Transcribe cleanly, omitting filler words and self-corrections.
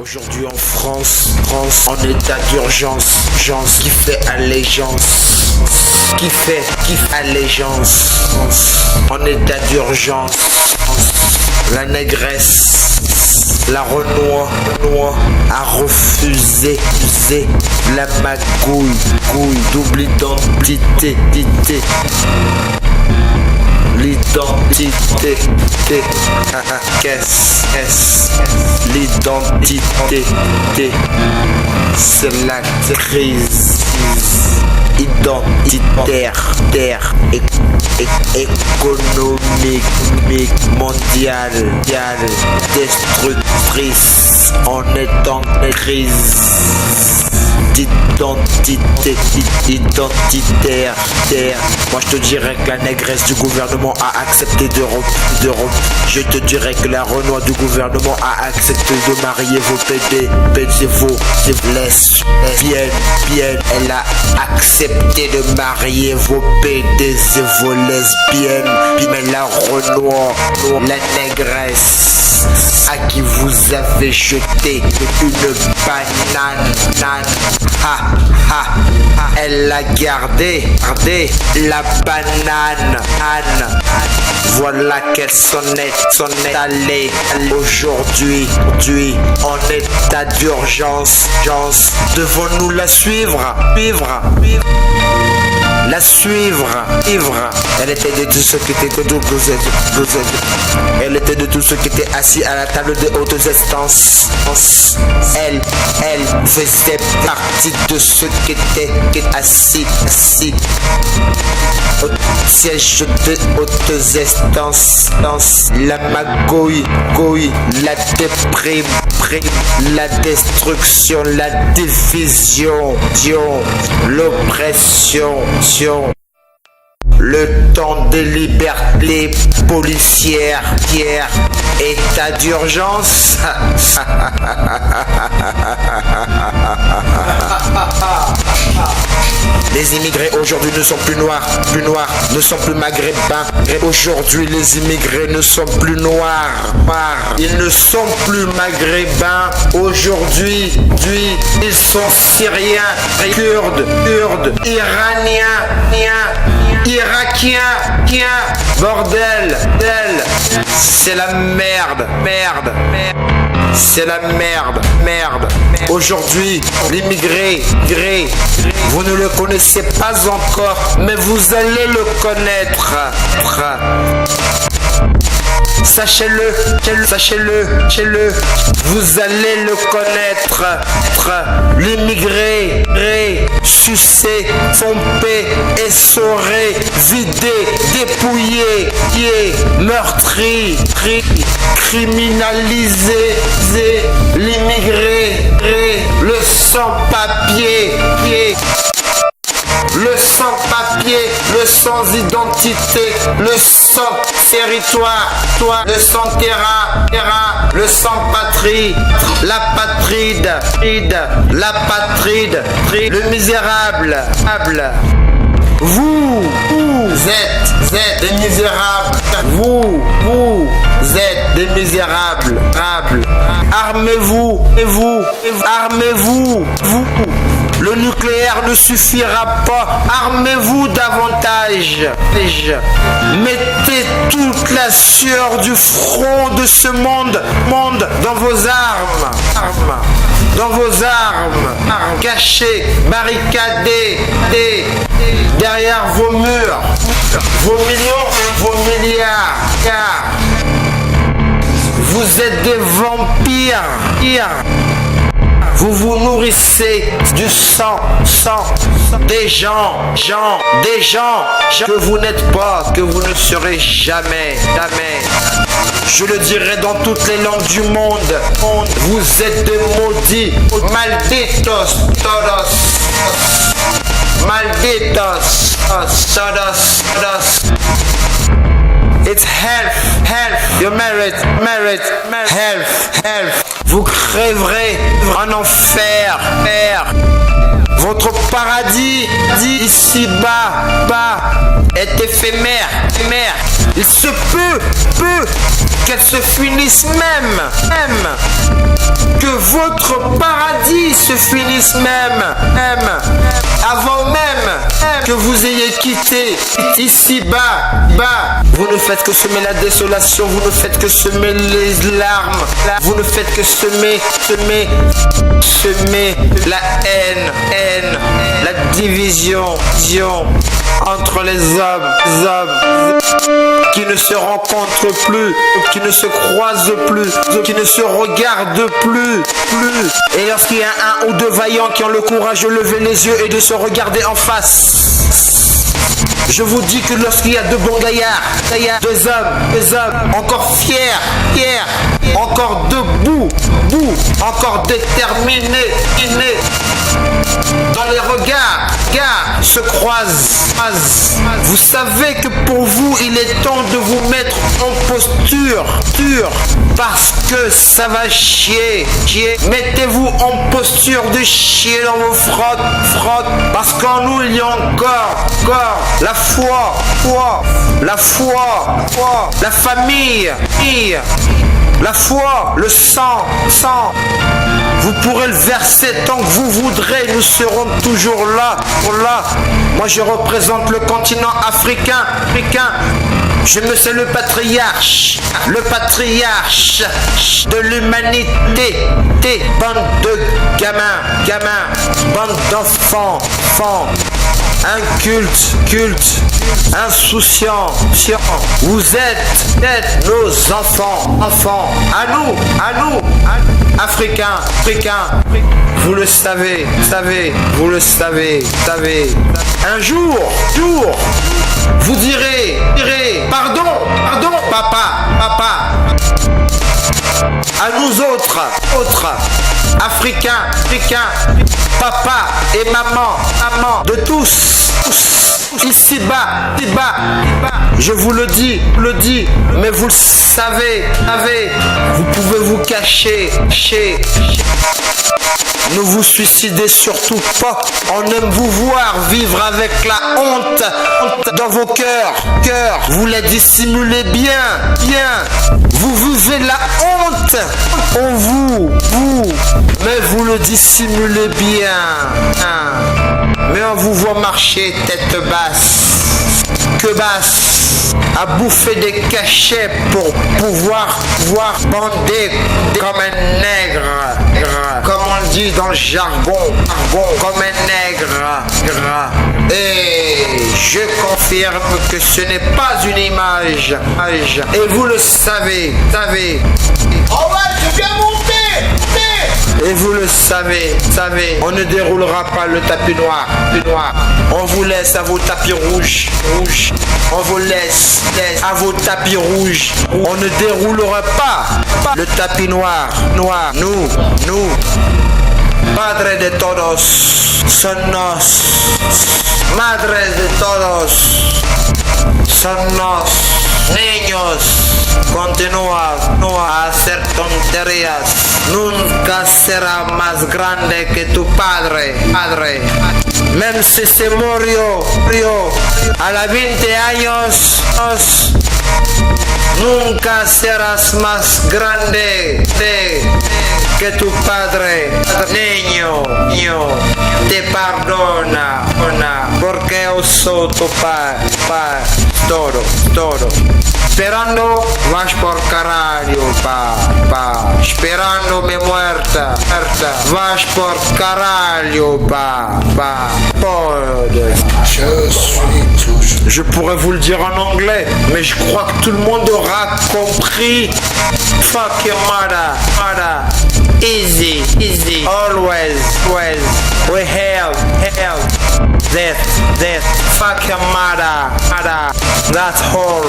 Aujourd'hui en France, en état d'urgence, qui fait allégeance, qui fait allégeance, en état d'urgence, la négresse, la Renoir a refusé la magouille, double identité, l'identité, qu'est-ce l'identité, c'est la crise identitaire, économique, mondiale, destructrice, en étant crise identitaire. Moi je te dirais que la négresse du gouvernement a accepté d'Europe. Je te dirais que la Renoir du gouvernement a accepté de marier vos PD, vos lesbiennes. Elle a accepté de marier vos PD et vos lesbiennes. Mais la Renoir, la négresse, à qui vous avez jeté une banane, elle a gardé la banane. Voilà qu'elle s'en est allée aujourd'hui en état d'urgence. Devons-nous la suivre? La suivre. Elle était de tous ceux qui étaient Elle était de tous ceux qui étaient assis à la table des hautes instances. Elle faisait partie de ceux qui étaient assis au siège de hautes instances. La magouille, la déprime, la destruction, la division, l'oppression. Le temps des libertés policières, état d'urgence. Les immigrés aujourd'hui ne sont plus noirs, ne sont plus maghrébins. Aujourd'hui les immigrés ne sont plus noirs. Ils ne sont plus maghrébins. Aujourd'hui, ils sont syriens, kurdes, iraniens, irakiens. Bordel, c'est la merde. C'est la merde. Aujourd'hui, l'immigré, vous ne le connaissez pas encore, mais vous allez le connaître. Sachez-le, vous allez le connaître. L'immigré, sucé, pompé, essoré, vidé, dépouillé, meurtri, criminalisé. L'immigré, le sans-papier. Le sans-papier, le sans-identité, le sans-territoire, le sans-terrain, le sans-patrie, la patride, le misérable. Vous êtes des misérables. Vous êtes des misérables. Armez-vous. Le nucléaire ne suffira pas. Armez-vous davantage. Mettez toute la sueur du front de ce monde dans vos armes. Cachez, barricadez derrière vos murs, vos millions, vos milliards. Car vous êtes des vampires. Vous vous nourrissez du sang des gens que vous n'êtes pas, que vous ne serez jamais. Je le dirai dans toutes les langues du monde. Vous êtes des maudits, malditos todos. Malditos todos. It's health, you merit, health. Vous crèverez en enfer. Votre paradis, ici-bas, est éphémère. Il se peut qu'elle se finisse même. Que votre jadis même, avant même que vous ayez quitté ici bas, vous ne faites que semer la désolation, vous ne faites que semer les larmes, vous ne faites que semer la haine, la division entre les hommes qui ne se rencontrent plus, qui ne se croisent plus, qui ne se regardent plus. Et lorsqu'il y a un ou deux vaillants qui ont le courage de lever les yeux et de se regarder en face, je vous dis que lorsqu'il y a de bons gaillards, deux hommes encore fiers, encore debout, encore déterminés, dans les regards se croisent. Vous savez que pour vous, il est temps de vous mettre en posture, parce que ça va chier. Mettez-vous en posture de chier dans vos frottes, parce qu'en nous, il y a encore la foi, la famille, la foi, le sang. Vous pourrez le verser tant que vous voudrez, nous serons toujours là. Moi je représente le continent africain. Je me sais le patriarche de l'humanité. Bande de gamins, bande d'enfants, incultes, insouciants. Vous êtes nos enfants. À nous, Africains. Vous le savez. Un jour, vous direz, pardon, papa. À nous autres, Africains, papa et maman, de tous, ici bas, je vous le dis, mais vous le savez, vous pouvez vous cacher. Ne vous suicidez surtout pas. On aime vous voir vivre avec la honte dans vos cœurs. Vous la dissimulez bien. Vous vivez la honte en vous. Mais vous le dissimulez bien. Mais on vous voit marcher tête basse, à bouffer des cachets pour pouvoir bander comme un nègre, comme on dit dans le jargon, comme un nègre. Et je confirme que ce n'est pas une image, et vous le savez. Oh ouais, je viens monter. Et vous le savez, on ne déroulera pas le tapis noir. On vous laisse à vos tapis rouges. On vous laisse à vos tapis rouges. On ne déroulera pas le tapis noir. Nous, Padre de todos, somos. Madre de todos, somos. Niños, continúa a hacer tonterías. Nunca será más grande que tu padre. Même si se murió a los 20 años, nunca serás más grande que tu padre. Niño, te perdona, porque yo soy tu padre. Todo. Esperando vas por caralho, pa. Esperando me muerta. Vas por caralho, pa. Je pourrais vous le dire en anglais, mais je crois que tout le monde aura compris. Fuck your mother. Easy. Always. We help. That. Fuck your mother. That's all.